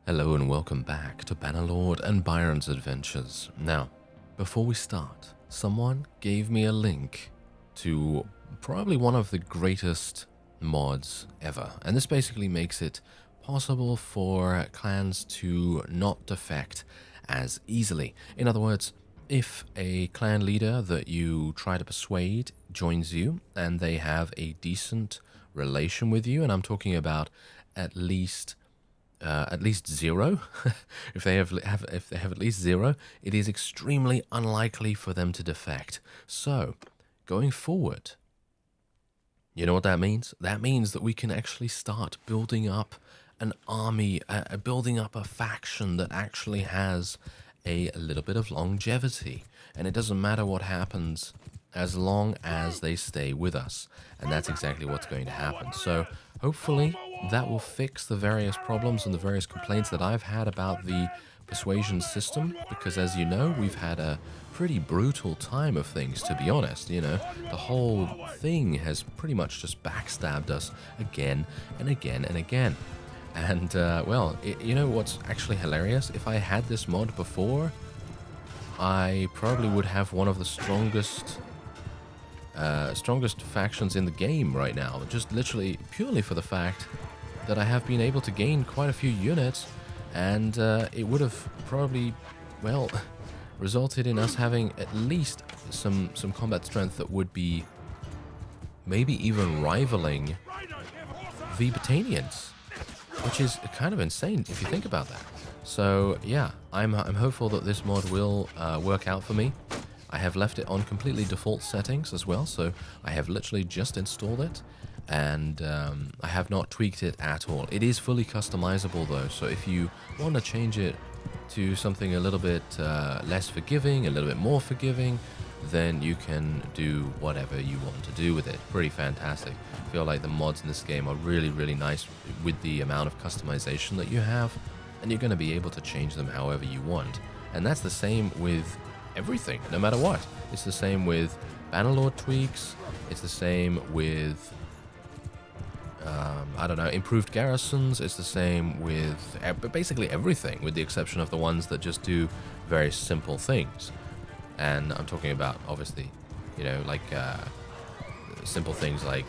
Hello and welcome back to Bannerlord and Byron's Adventures. Now, before we start, someone gave me a link to probably one of the greatest mods ever, and this basically makes it possible for clans to not defect as easily. In other words, if a clan leader that you try to persuade joins you and they have a decent relation with you, and I'm talking about at least zero. If they have at least zero, it is extremely unlikely for them to defect. So, going forward, you know what that means? That means that we can actually start building up an army, building up a faction that actually has a little bit of longevity. And it doesn't matter what happens as long as they stay with us. And that's exactly what's going to happen. So, hopefully, that will fix the various problems and the various complaints that I've had about the persuasion system, because as you know, we've had a pretty brutal time of things, to be honest. You know, the whole thing has pretty much just backstabbed us again and again and again. And, you know what's actually hilarious? If I had this mod before, I probably would have one of the strongest factions in the game right now, just literally purely for the fact that I have been able to gain quite a few units, and it would have probably, well, resulted in us having at least some combat strength that would be maybe even rivaling the Botanians, which is kind of insane if you think about that. So yeah, I'm hopeful that this mod will work out for me. I have left it on completely default settings as well, so I have literally just installed it, and I have not tweaked it at all. It is fully customizable though, so if you want to change it to something a little bit less forgiving, a little bit more forgiving, then you can do whatever you want to do with it. Pretty fantastic. I feel like the mods in this game are really, really nice with the amount of customization that you have, and you're going to be able to change them however you want. And that's the same with everything, no matter what. It's the same with Bannerlord Tweaks, it's the same with I don't know, improved Garrisons, it's the same with basically everything, with the exception of the ones that just do very simple things. And I'm talking about, obviously, you know, like simple things like,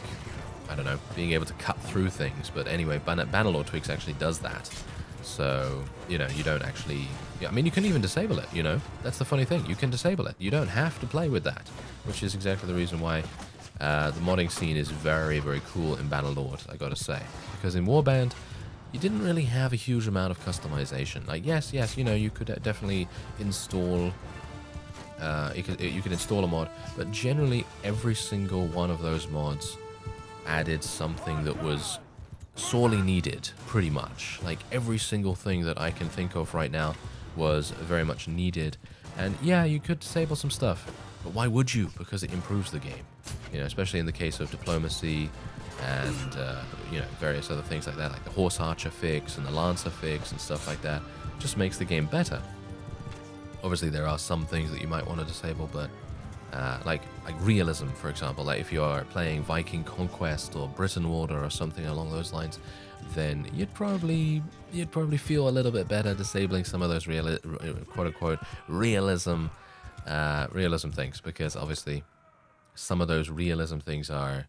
I don't know, being able to cut through things. But anyway, Bannerlord Tweaks actually does that. So, you know, you don't actually... I mean, you can even disable it, you know? That's the funny thing. You can disable it. You don't have to play with that, which is exactly the reason why the modding scene is very, very cool in Bannerlord, I gotta say. Because in Warband, you didn't really have a huge amount of customization. Like, yes, you know, you could definitely install... you could install a mod, but generally every single one of those mods added something that was sorely needed, pretty much. Like, every single thing that I can think of right now was very much needed. And yeah, you could disable some stuff, but why would you? Because it improves the game. You know, especially in the case of diplomacy and, you know, various other things like that, like the Horse Archer fix and the Lancer fix and stuff like that. Just makes the game better. Obviously, there are some things that you might want to disable, but like realism, for example. Like if you are playing Viking Conquest or Britain Order or something along those lines, then you'd probably feel a little bit better disabling some of those quote unquote realism things, because obviously some of those realism things are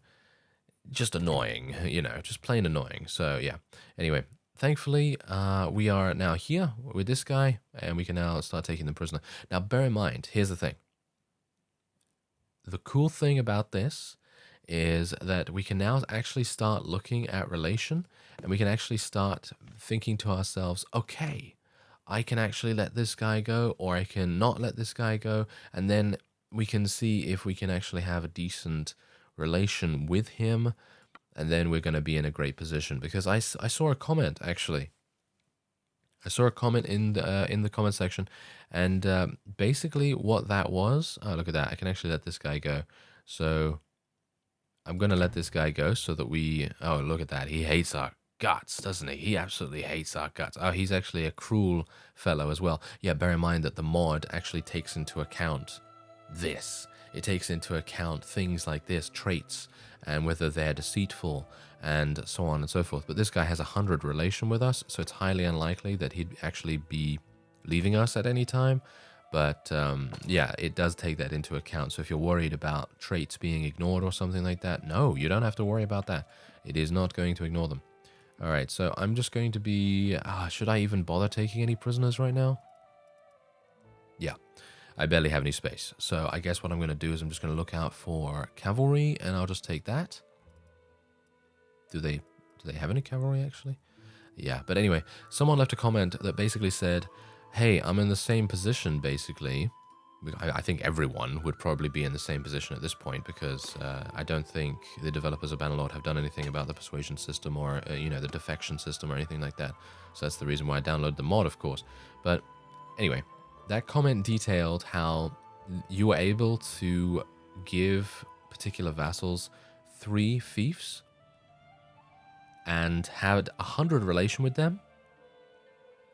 just annoying, you know, just plain annoying. So yeah. Anyway. Thankfully, we are now here with this guy, and we can now start taking them prisoner. Now, bear in mind, here's the thing. The cool thing about this is that we can now actually start looking at relation, and we can actually start thinking to ourselves, okay, I can actually let this guy go, or I can not let this guy go, and then we can see if we can actually have a decent relation with him. And then we're going to be in a great position, because I saw a comment, actually. I saw a comment in the comment section, and basically what that was... Oh, look at that. I can actually let this guy go. So I'm going to let this guy go so that we... Oh, look at that. He hates our guts, doesn't he? He absolutely hates our guts. Oh, he's actually a cruel fellow as well. Yeah, bear in mind that the mod actually takes into account this. It takes into account things like this, traits, and whether they're deceitful, and so on and so forth. But this guy has 100 relation with us, so it's highly unlikely that he'd actually be leaving us at any time. But yeah, it does take that into account. So if you're worried about traits being ignored or something like that, no, you don't have to worry about that. It is not going to ignore them. All right, so I'm just going to be... should I even bother taking any prisoners right now? Yeah, I barely have any space. So I guess what I'm going to do is I'm just going to look out for cavalry, and I'll just take that. Do they have any cavalry, actually? Yeah, but anyway, someone left a comment that basically said, hey, I'm in the same position, basically. I think everyone would probably be in the same position at this point, because I don't think the developers of Bannerlord have done anything about the persuasion system or, the defection system or anything like that. So that's the reason why I downloaded the mod, of course. But anyway, that comment detailed how you were able to give particular vassals 3 fiefs and had 100 relation with them,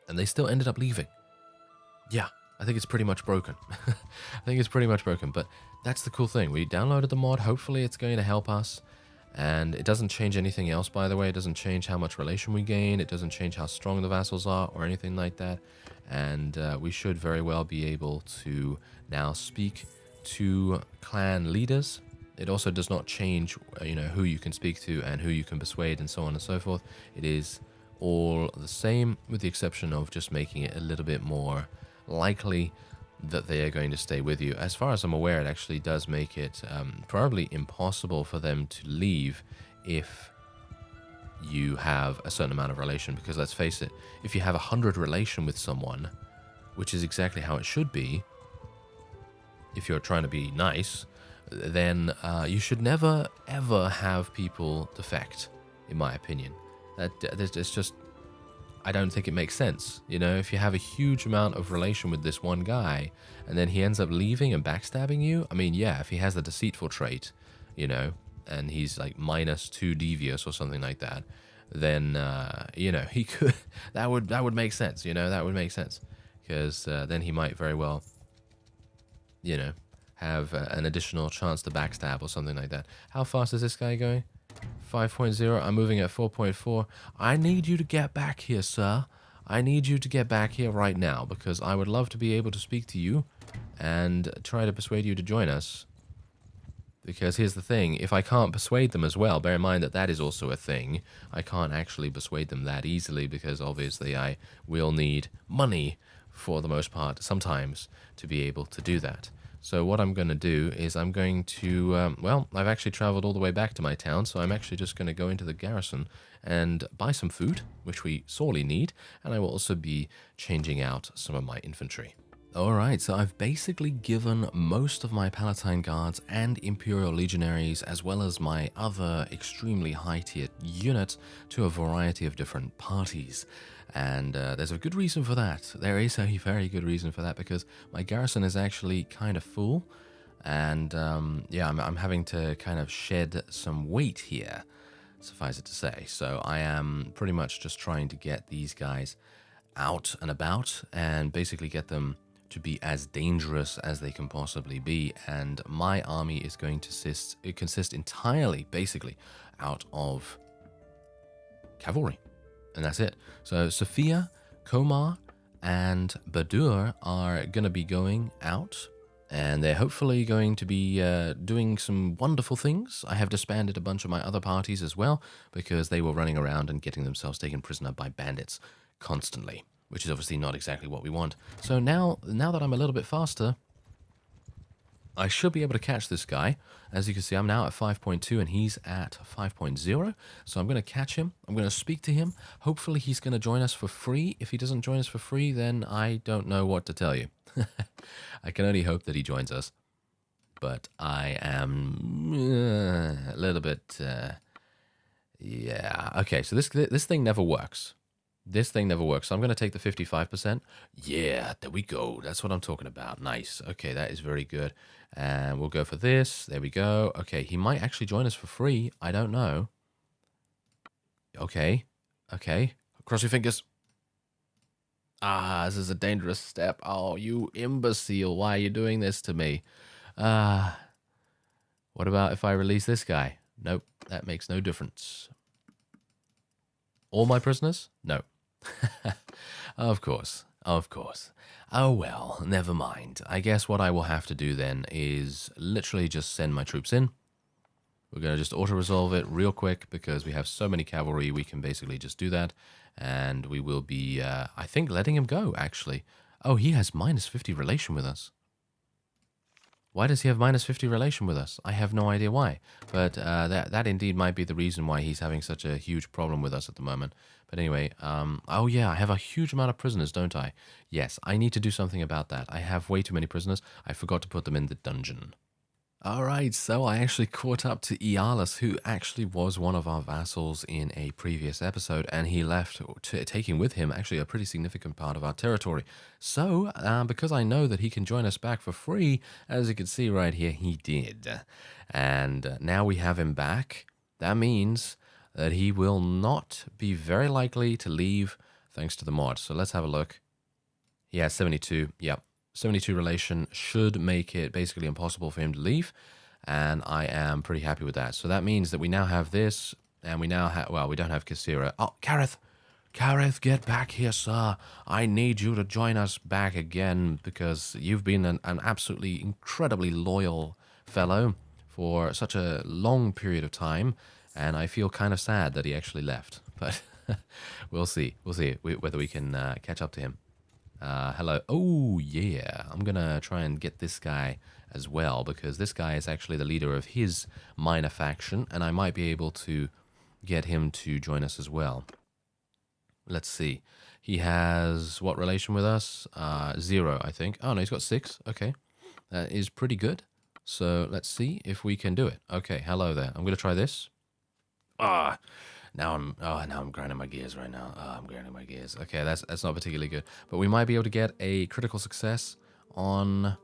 and they still ended up leaving. Yeah, I think it's pretty much broken. I think it's pretty much broken, but that's the cool thing. We downloaded the mod. Hopefully it's going to help us, and it doesn't change anything else, by the way. It doesn't change how much relation we gain. It doesn't change how strong the vassals are or anything like that, and we should very well be able to now speak to clan leaders. It also does not change, who you can speak to and who you can persuade and so on and so forth. It is all the same, with the exception of just making it a little bit more likely that they are going to stay with you. As far as I'm aware, it actually does make it probably impossible for them to leave if you have a certain amount of relation, because let's face it, if you have 100 relation with someone, which is exactly how it should be, if you're trying to be nice, then you should never ever have people defect, in my opinion. It's just, I don't think it makes sense. If you have a huge amount of relation with this one guy and then he ends up leaving and backstabbing you, I mean, yeah, if he has the deceitful trait, and he's like -2 devious or something like that, then he could, that would make sense. That would make sense, because then he might very well have an additional chance to backstab or something like that. How fast is this guy going? 5.0. I'm moving at 4.4. I need you to get back here, sir. I need you to get back here right now, because I would love to be able to speak to you and try to persuade you to join us. Because here's the thing, if I can't persuade them as well, bear in mind that that is also a thing. I can't actually persuade them that easily, because obviously I will need money for the most part sometimes to be able to do that. So what I'm going to do is I'm going to, I've actually traveled all the way back to my town, so I'm actually just going to go into the garrison and buy some food, which we sorely need, and I will also be changing out some of my infantry. Alright, so I've basically given most of my Palatine Guards and Imperial Legionaries, as well as my other extremely high-tier units, to a variety of different parties. And there's a good reason for that. There is a very good reason for that, because my garrison is actually kind of full. And yeah, I'm having to kind of shed some weight here, suffice it to say. So I am pretty much just trying to get these guys out and about and basically get them to be as dangerous as they can possibly be. And my army is going to consist entirely, basically, out of cavalry. And that's it. So Sophia, Komar, and Badur are going to be going out, and they're hopefully going to be doing some wonderful things. I have disbanded a bunch of my other parties as well, because they were running around and getting themselves taken prisoner by bandits constantly, which is obviously not exactly what we want. So now that I'm a little bit faster, I should be able to catch this guy. As you can see, I'm now at 5.2 and he's at 5.0. So I'm going to catch him. I'm going to speak to him. Hopefully he's going to join us for free. If he doesn't join us for free, then I don't know what to tell you. I can only hope that he joins us. But I am a little bit... yeah. Okay, so this thing never works. This thing never works. So I'm going to take the 55%. Yeah, there we go. That's what I'm talking about. Nice. Okay, that is very good. And we'll go for this. There we go. Okay, he might actually join us for free. I don't know. Okay. Okay. Cross your fingers. Ah, this is a dangerous step. Oh, you imbecile. Why are you doing this to me? What about if I release this guy? Nope, that makes no difference. All my prisoners? No. Of course, of course. Oh well, never mind. I guess what I will have to do then is literally just send my troops in. We're going to just auto-resolve it real quick because we have so many cavalry, we can basically just do that. And we will be, I think, letting him go, actually. Oh, he has minus 50 relation with us. Why does he have minus 50 relation with us? I have no idea why. But that indeed might be the reason why he's having such a huge problem with us at the moment. But anyway, oh yeah, I have a huge amount of prisoners, don't I? Yes, I need to do something about that. I have way too many prisoners. I forgot to put them in the dungeon. Alright, so I actually caught up to Ellil, who actually was one of our vassals in a previous episode, and he left, taking with him actually a pretty significant part of our territory. So, because I know that he can join us back for free, as you can see right here, he did. And now we have him back. That means that he will not be very likely to leave thanks to the mod. So let's have a look. He has 72, yep. 72 relation should make it basically impossible for him to leave, and I am pretty happy with that. So that means that we now have this, and we now have, well, we don't have Kasira. Oh, Kareth! Kareth, get back here, sir. I need you to join us back again, because you've been an absolutely incredibly loyal fellow for such a long period of time, and I feel kind of sad that he actually left. But we'll see. We'll see whether we can catch up to him. Hello. Oh, yeah. I'm going to try and get this guy as well, because this guy is actually the leader of his minor faction, and I might be able to get him to join us as well. Let's see. He has what relation with us? 0, I think. Oh, no, he's got 6. Okay. That is pretty good. So let's see if we can do it. Okay, hello there. I'm going to try this. Now I'm grinding my gears right now. I'm grinding my gears. Okay, that's not particularly good. But we might be able to get a critical success on...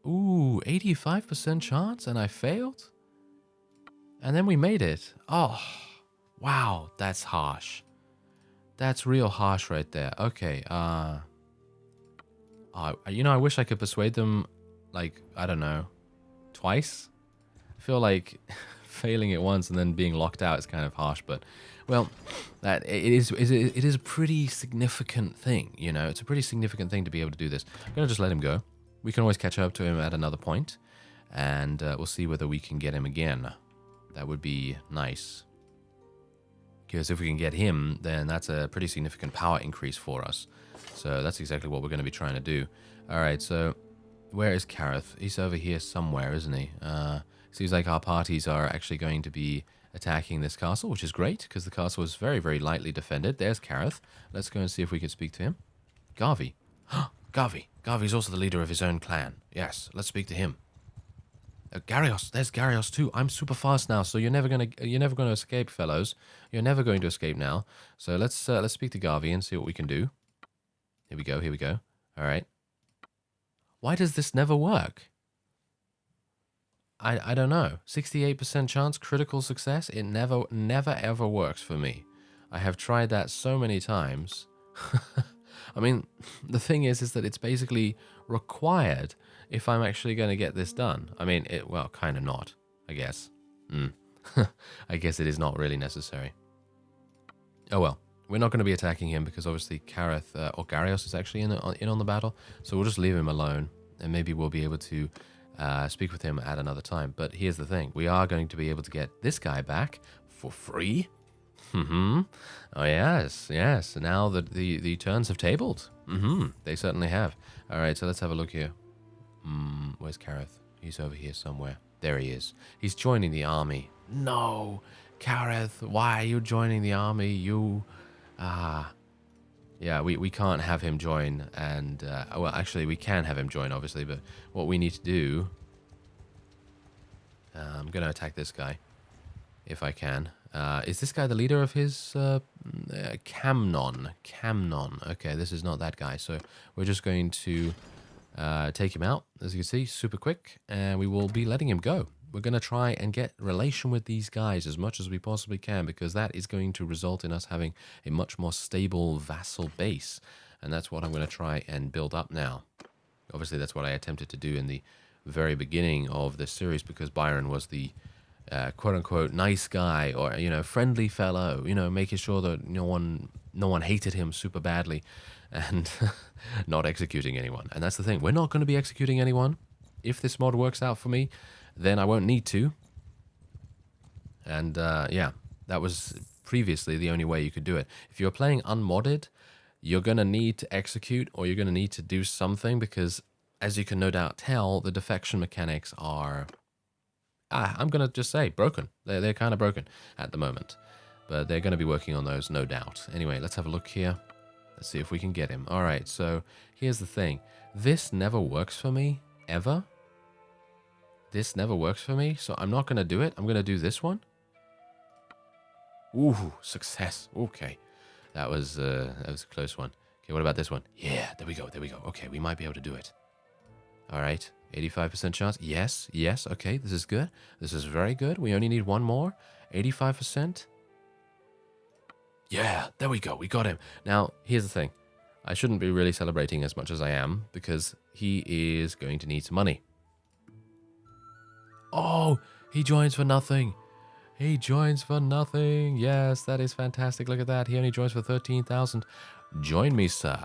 Ooh, 85% chance, and I failed? And then we made it. Oh, wow, that's harsh. That's real harsh right there. Okay, you know, I wish I could persuade them, like, I don't know, twice? I feel like... failing it once and then being locked out is kind of harsh, but well, that it is a pretty significant thing, you know. It's a pretty significant thing to be able to do this. I'm gonna just let him go. We can always catch up to him at another point, and we'll see whether we can get him again. That would be nice, because if we can get him, then that's a pretty significant power increase for us. So that's exactly what we're going to be trying to do. All right, so where is Kareth? He's over here somewhere, isn't he? Seems like our parties are actually going to be attacking this castle, which is great, because the castle is very, very lightly defended. There's Kareth. Let's go and see if we can speak to him. Garvey. Garvey. Garvey's also the leader of his own clan. Yes, let's speak to him. Garrios. There's Garrios too. I'm super fast now, so you're never gonna escape, fellows. You're never going to escape now. So let's speak to Garvey and see what we can do. Here we go. Here we go. All right. Why does this never work? I don't know. 68% chance, critical success. It never ever works for me. I have tried that so many times. I mean, the thing is that it's basically required if I'm actually going to get this done. I mean, well, kind of not, I guess. I guess it is not really necessary. Oh well, we're not going to be attacking him because obviously Kareth or Garrios is actually in on the battle. So we'll just leave him alone, and maybe we'll be able to speak with him at another time. But here's the thing. We are going to be able to get this guy back for free. Oh, yes, yes. Now that the turns have tabled. They certainly have. All right, so let's have a look here. Where's Kareth? He's over here somewhere. There he is. He's joining the army. No, Kareth, why are you joining the army? You, yeah, we can't have him join, and, well, actually, we can have him join, obviously, but what we need to do, I'm going to attack this guy, if I can. Is this guy the leader of his, Camnon? Camnon. Okay, this is not that guy, so we're just going to take him out, as you can see, super quick, and we will be letting him go. We're going to try and get relation with these guys as much as we possibly can, because that is going to result in us having a much more stable vassal base, and that's what I'm going to try and build up now. Obviously, that's what I attempted to do in the very beginning of this series, because Byron was the quote-unquote nice guy, or, you know, friendly fellow, you know, making sure that no one hated him super badly, and not executing anyone. And that's the thing. We're not going to be executing anyone. If this mod works out for me, then I won't need to. And yeah, that was previously the only way you could do it. If you're playing unmodded, you're going to need to execute, or you're going to need to do something, because as you can no doubt tell, the defection mechanics are, I'm going to just say, broken. They're kind of broken at the moment. But they're going to be working on those, no doubt. Anyway, let's have a look here. Let's see if we can get him. All right, so here's the thing. This never works for me, ever. This never works for me, so I'm not going to do it. I'm going to do this one. Ooh, success. Okay. That was a close one. Okay, what about this one? Yeah, there we go, there we go. Okay, we might be able to do it. All right, 85% chance. Yes, yes, okay, this is good. This is very good. We only need one more. 85%. Yeah, there we go. We got him. Now, here's the thing. I shouldn't be really celebrating as much as I am, because he is going to need some money. Oh, he joins for nothing. He joins for nothing. Yes, that is fantastic. Look at that. He only joins for 13,000. Join me, sir.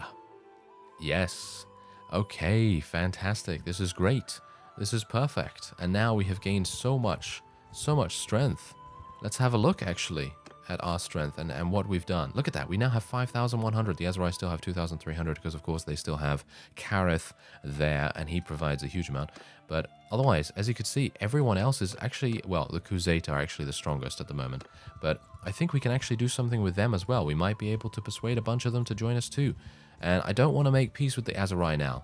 Yes. Okay, fantastic. This is great. This is perfect. And now we have gained so much strength. Let's have a look, actually, at our strength and what we've done. Look at that. We now have 5,100. The Azrai still have 2,300 because, of course, they still have Kareth there, and he provides a huge amount. But otherwise, as you can see, everyone else is actually, well, the Khuzait are actually the strongest at the moment. But I think we can actually do something with them as well. We might be able to persuade a bunch of them to join us too. And I don't want to make peace with the Azrai now.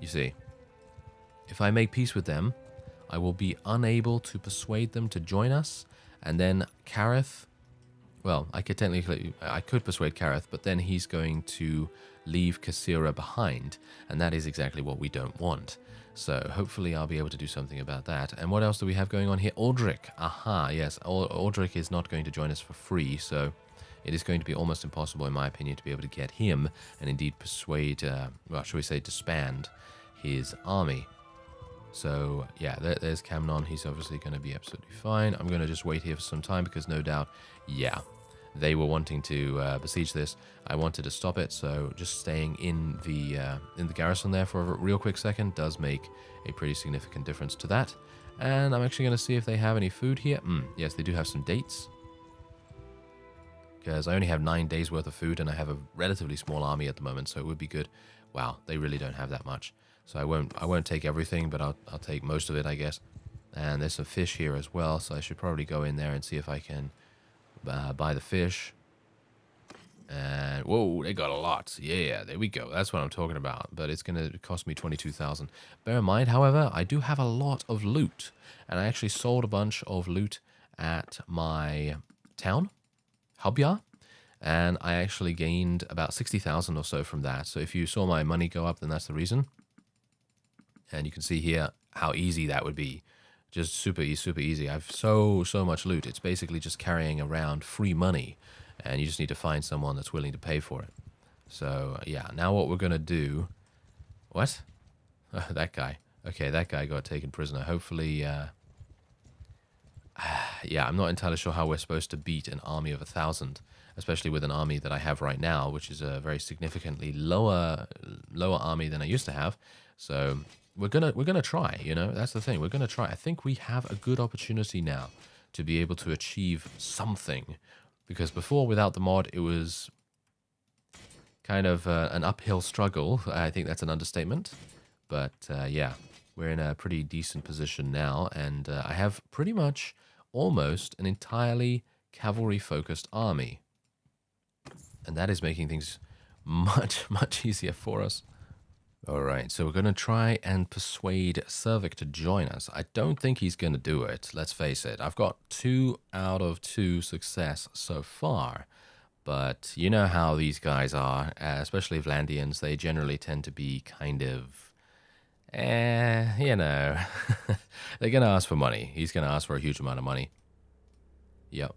You see, if I make peace with them, I will be unable to persuade them to join us. And then Kareth, well, I could persuade Kareth, but then he's going to leave Kasira behind. And that is exactly what we don't want. So hopefully I'll be able to do something about that. And what else do we have going on here? Aldrich. Aha, yes. Aldrich is not going to join us for free, so it is going to be almost impossible, in my opinion, to be able to get him and indeed persuade, well, shall we say, disband his army. So, yeah, there's Camnon. He's obviously going to be absolutely fine. I'm going to just wait here for some time because no doubt, yeah, they were wanting to besiege this. I wanted to stop it, so just staying in the garrison there for a real quick second does make a pretty significant difference to that. And I'm actually going to see if they have any food here. Yes, they do have some dates. Because I only have 9 days worth of food, and I have a relatively small army at the moment, so it would be good. Wow, they really don't have that much. So I won't take everything, but I'll take most of it, I guess. And there's some fish here as well, so I should probably go in there and see if I can buy the fish. And whoa, they got a lot. Yeah, there we go. That's what I'm talking about. But it's going to cost me 22,000. Bear in mind, however, I do have a lot of loot, and I actually sold a bunch of loot at my town, Hubya, and I actually gained about 60,000 or so from that. So if you saw my money go up, then that's the reason. And you can see here how easy that would be. Just super easy. I have so much loot. It's basically just carrying around free money, and you just need to find someone that's willing to pay for it. So yeah, now what we're gonna do? What? That guy. Okay, that guy got taken prisoner. Hopefully, yeah, I'm not entirely sure how we're supposed to beat an army of 1,000, especially with an army that I have right now, which is a very significantly lower army than I used to have. So we're gonna try, you know, that's the thing. We're gonna try. I think we have a good opportunity now to be able to achieve something, because before, without the mod, it was kind of an uphill struggle. I think that's an understatement. But yeah, we're in a pretty decent position now, and I have pretty much almost an entirely cavalry-focused army. And that is making things much easier for us. Alright, so we're going to try and persuade Cervic to join us. I don't think he's going to do it, let's face it. I've got 2 out of 2 success so far. But you know how these guys are, especially Vlandians. They generally tend to be kind of, you know, they're going to ask for money. He's going to ask for a huge amount of money. Yep.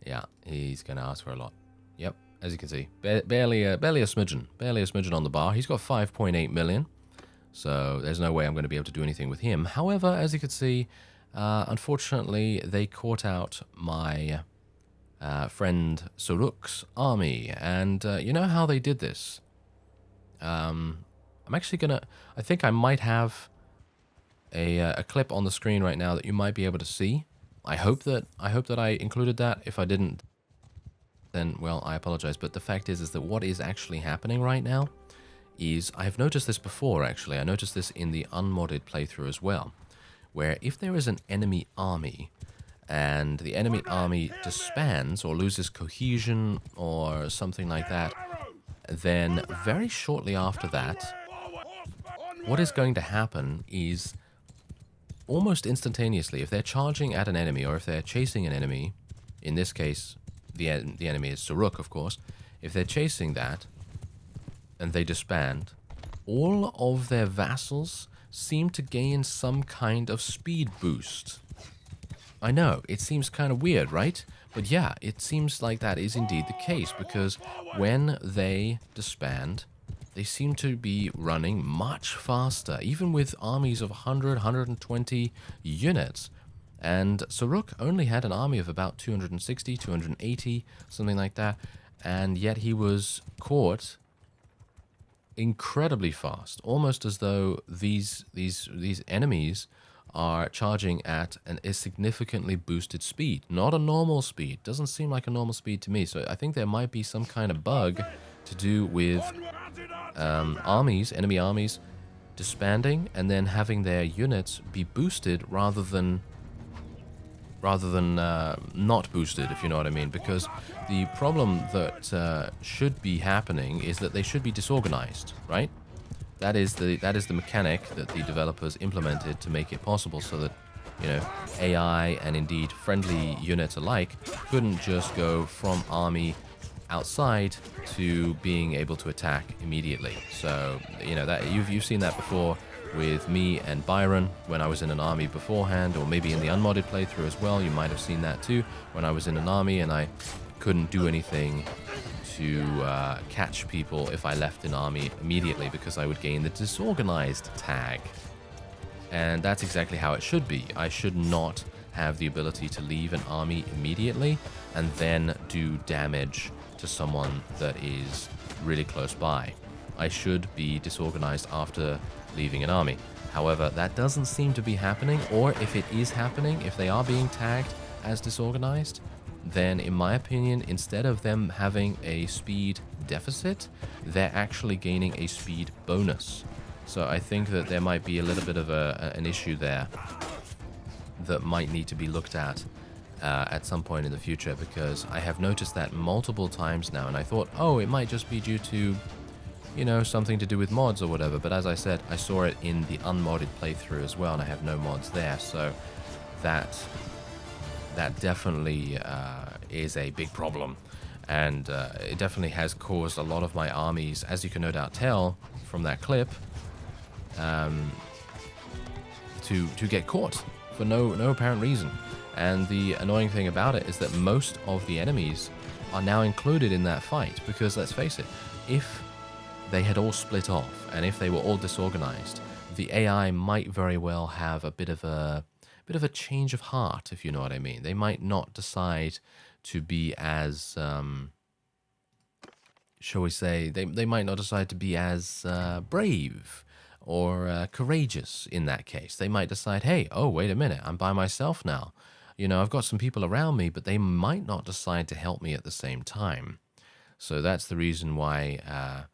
Yeah, he's going to ask for a lot. Yep. As you can see, barely a smidgen on the bar. He's got 5.8 million, So there's no way I'm going to be able to do anything with him. However, as you could see, unfortunately, they caught out my friend Suruk's army. And you know how they did this? I'm actually going to... I think I might have a clip on the screen right now that you might be able to see. I hope that I included that. If I didn't, then, well, I apologize. But the fact is that what is actually happening right now is, I've noticed this before, actually. I noticed this in the unmodded playthrough as well, where if there is an enemy army, and the enemy army disbands or loses cohesion or something like that, then very shortly after that, what is going to happen is, almost instantaneously, if they're charging at an enemy, or if they're chasing an enemy, in this case, the enemy is Suruk, of course, if they're chasing that, and they disband, all of their vassals seem to gain some kind of speed boost. I know, it seems kind of weird, right? But yeah, it seems like that is indeed the case, because when they disband, they seem to be running much faster, even with armies of 100, 120 units. And Suruk only had an army of about 260, 280, something like that, and yet he was caught incredibly fast, almost as though these enemies are charging at a significantly boosted speed, not a normal speed. Doesn't seem like a normal speed to me. So I think there might be some kind of bug to do with enemy armies disbanding and then having their units be boosted rather than not boosted, if you know what I mean. Because the problem that should be happening is that they should be disorganized, right? That is the mechanic that the developers implemented to make it possible so that, you know, AI and indeed friendly units alike couldn't just go from army outside to being able to attack immediately. So, you know, that you've seen that before with me and Byron when I was in an army beforehand, or maybe in the unmodded playthrough as well. You might have seen that too, when I was in an army and I couldn't do anything to catch people if I left an army immediately, because I would gain the disorganized tag. And that's exactly how it should be. I should not have the ability to leave an army immediately and then do damage to someone that is really close by. I should be disorganized after leaving an army. However, that doesn't seem to be happening, or if it is happening, if they are being tagged as disorganized, then in my opinion, instead of them having a speed deficit, they're actually gaining a speed bonus. So I think that there might be a little bit of an issue there that might need to be looked at some point in the future, because I have noticed that multiple times now, and I thought, oh, it might just be due to, you know, something to do with mods or whatever. But as I said, I saw it in the unmodded playthrough as well, and I have no mods there, so that definitely is a big problem. And it definitely has caused a lot of my armies, as you can no doubt tell from that clip, to get caught for no apparent reason. And the annoying thing about it is that most of the enemies are now included in that fight, because let's face it, if they had all split off and if they were all disorganized, the AI might very well have a bit of a change of heart, if you know what I mean. They might not decide to be as shall we say, they might not decide to be as brave or courageous in that case. They might decide, hey, oh, wait a minute, I'm by myself now. You know, I've got some people around me, but they might not decide to help me at the same time. So that's the reason why,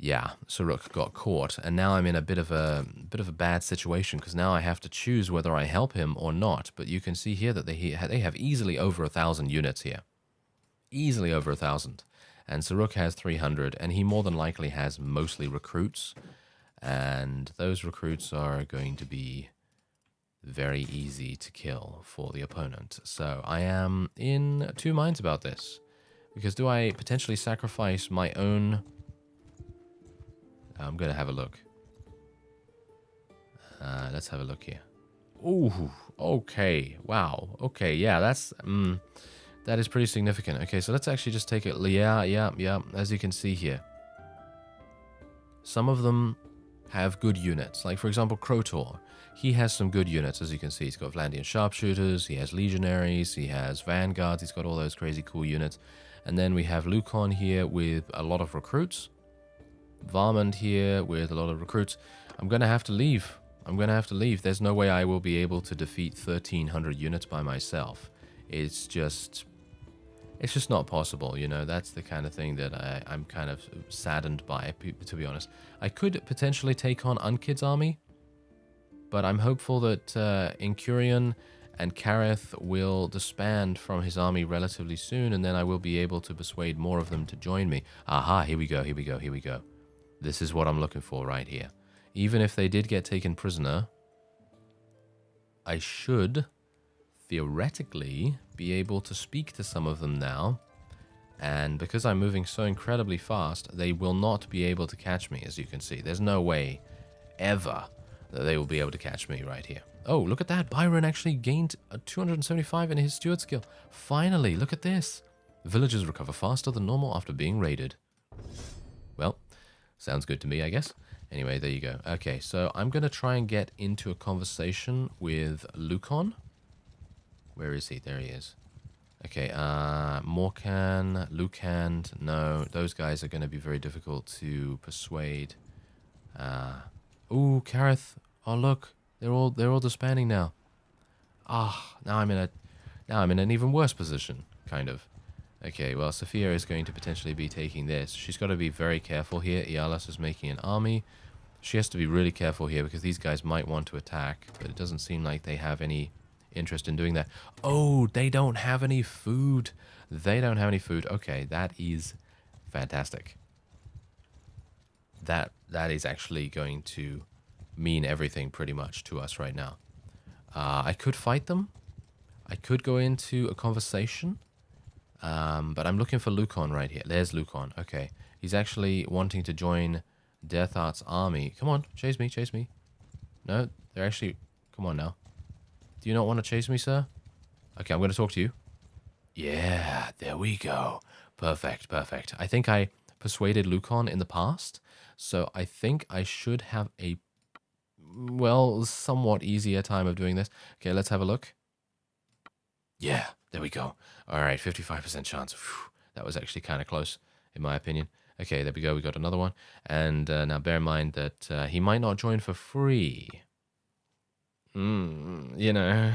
Suruk got caught, and now I'm in a bit of a bad situation, because now I have to choose whether I help him or not. But you can see here that they have easily over 1,000 units here, easily over 1,000, and Suruk has 300, and he more than likely has mostly recruits, and those recruits are going to be very easy to kill for the opponent. So I am in two minds about this, because do I potentially sacrifice my own... I'm going to have a look. Let's have a look here. Ooh, okay. Wow. Okay, yeah, that is pretty significant. Okay, so let's actually just take it. Yeah. As you can see here, some of them have good units. Like, for example, Krotor. He has some good units, as you can see. He's got Vlandian Sharpshooters, he has Legionaries, he has Vanguards, he's got all those crazy cool units. And then we have Lukon here with a lot of recruits. Varmund here with a lot of recruits. I'm going to have to leave. I'm going to have to leave. There's no way I will be able to defeat 1,300 units by myself. It's just not possible, you know. That's the kind of thing that I'm kind of saddened by, to be honest. I could potentially take on Unkid's army, but I'm hopeful that Incurion and Kareth will disband from his army relatively soon, and then I will be able to persuade more of them to join me. Aha, here we go, here we go, here we go. This is what I'm looking for right here. Even if they did get taken prisoner, I should theoretically be able to speak to some of them now. And because I'm moving so incredibly fast, they will not be able to catch me, as you can see. There's no way ever that they will be able to catch me right here. Oh, look at that. Byron actually gained a 275 in his steward skill. Finally, look at this. Villagers recover faster than normal after being raided. Well, sounds good to me, I guess. Anyway, there you go. Okay, so I'm going to try and get into a conversation with Lukon. Where is he? There he is. Okay, Morkan, Lukand, no, those guys are going to be very difficult to persuade. Ooh, Kareth. Oh, look, they're all disbanding now. Ah, now I'm in an even worse position, kind of. Okay, well, Sophia is going to potentially be taking this. She's got to be very careful here. Iyalas is making an army. She has to be really careful here because these guys might want to attack, but it doesn't seem like they have any interest in doing that. Oh, they don't have any food. They don't have any food. Okay, that is fantastic. That is actually going to mean everything pretty much to us right now. I could fight them. I could go into a conversation. But I'm looking for Lukon right here. There's Lukon. Okay. He's actually wanting to join Death Art's army. Come on, chase me, chase me. No, they're actually... Come on now. Do you not want to chase me, sir? Okay, I'm going to talk to you. Yeah, there we go. Perfect, perfect. I think I persuaded Lukon in the past, so I think I should have a, well, somewhat easier time of doing this. Okay, let's have a look. Yeah, there we go. All right, 55% chance. Whew, that was actually kind of close, in my opinion. Okay, there we go. We got another one. And now bear in mind that he might not join for free. You know.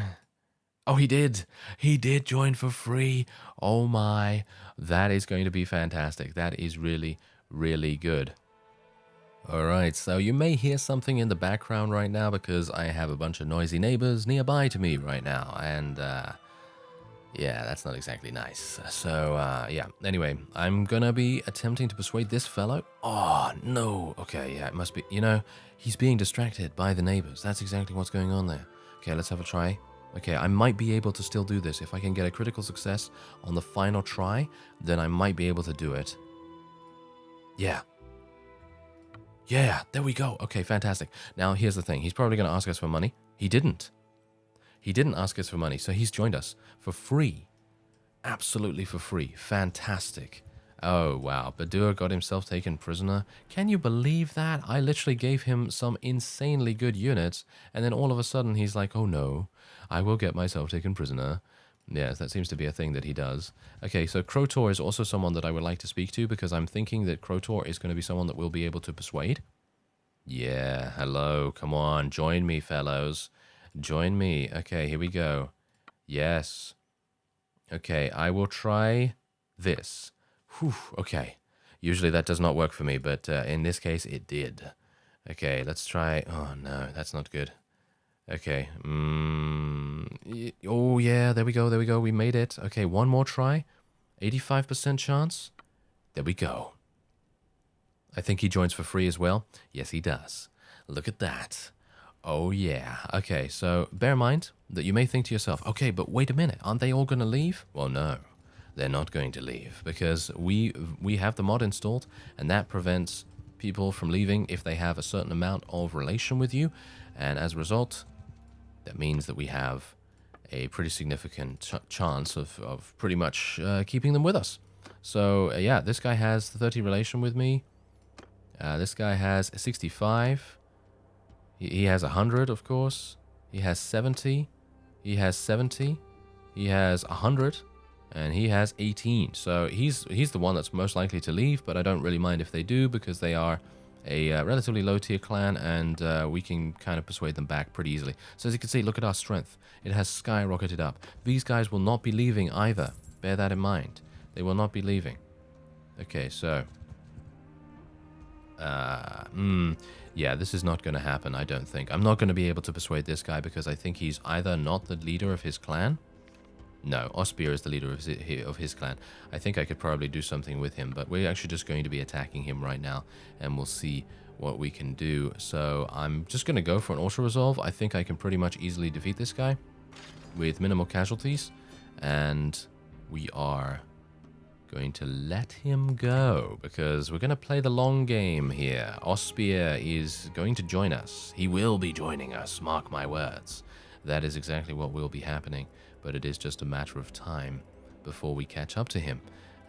Oh, he did. He did join for free. Oh, my. That is going to be fantastic. That is really, really good. All right, so you may hear something in the background right now because I have a bunch of noisy neighbors nearby to me right now. And, yeah, that's not exactly nice. So, yeah. Anyway, I'm gonna be attempting to persuade this fellow. Oh, no. Okay, yeah, it must be... You know, he's being distracted by the neighbors. That's exactly what's going on there. Okay, let's have a try. Okay, I might be able to still do this. If I can get a critical success on the final try, then I might be able to do it. Yeah. Yeah, there we go. Okay, fantastic. Now, here's the thing. He's probably going to ask us for money. He didn't. He didn't ask us for money, so he's joined us for free. Absolutely for free. Fantastic. Oh, wow. Badur got himself taken prisoner. Can you believe that? I literally gave him some insanely good units, and then all of a sudden he's like, oh no, I will get myself taken prisoner. Yes, that seems to be a thing that he does. Okay, so Krotor is also someone that I would like to speak to because I'm thinking that Krotor is going to be someone that we'll be able to persuade. Yeah, hello. Come on, join me, fellows. Join me. Okay, here we go. Yes. Okay, I will try this. Whew, okay. Usually that does not work for me, but in this case, it did. Okay, let's try... Oh, no, that's not good. Okay. Oh, yeah, there we go, there we go. We made it. Okay, one more try. 85% chance. There we go. I think he joins for free as well. Yes, he does. Look at that. Oh, yeah. Okay, so bear in mind that you may think to yourself, okay, but wait a minute. Aren't they all going to leave? Well, no. They're not going to leave because we have the mod installed, and that prevents people from leaving if they have a certain amount of relation with you. And as a result, that means that we have a pretty significant chance of pretty much keeping them with us. So, yeah, this guy has 30 relation with me. This guy has 65. He has 100, of course. He has 70. He has 70. He has 100. And he has 18. So he's the one that's most likely to leave, but I don't really mind if they do because they are a relatively low tier clan, and we can kind of persuade them back pretty easily. So as you can see, look at our strength. It has skyrocketed up. These guys will not be leaving either. Bear that in mind. They will not be leaving. Okay, so... yeah, this is not going to happen, I don't think. I'm not going to be able to persuade this guy because I think he's either not the leader of his clan. No, Ospir is the leader of his clan. I think I could probably do something with him, but we're actually just going to be attacking him right now, and we'll see what we can do. So I'm just going to go for an auto-resolve. I think I can pretty much easily defeat this guy with minimal casualties, and we are going to let him go because we're going to play the long game here. Ospir is going to join us. He will be joining us, mark my words. That is exactly what will be happening, but it is just a matter of time before we catch up to him.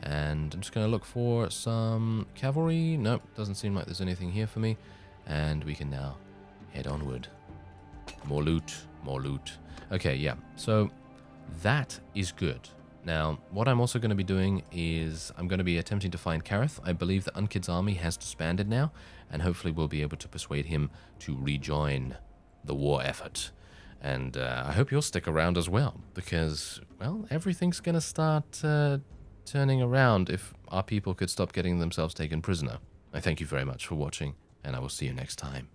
And I'm just going to look for some cavalry. Nope, doesn't seem like there's anything here for me. And we can now head onward. More loot, more loot. Okay, yeah, so that is good. Now, what I'm also going to be doing is I'm going to be attempting to find Kareth. I believe the Unkid's army has disbanded now, and hopefully we'll be able to persuade him to rejoin the war effort. And I hope you'll stick around as well, because, well, everything's going to start turning around if our people could stop getting themselves taken prisoner. I thank you very much for watching, and I will see you next time.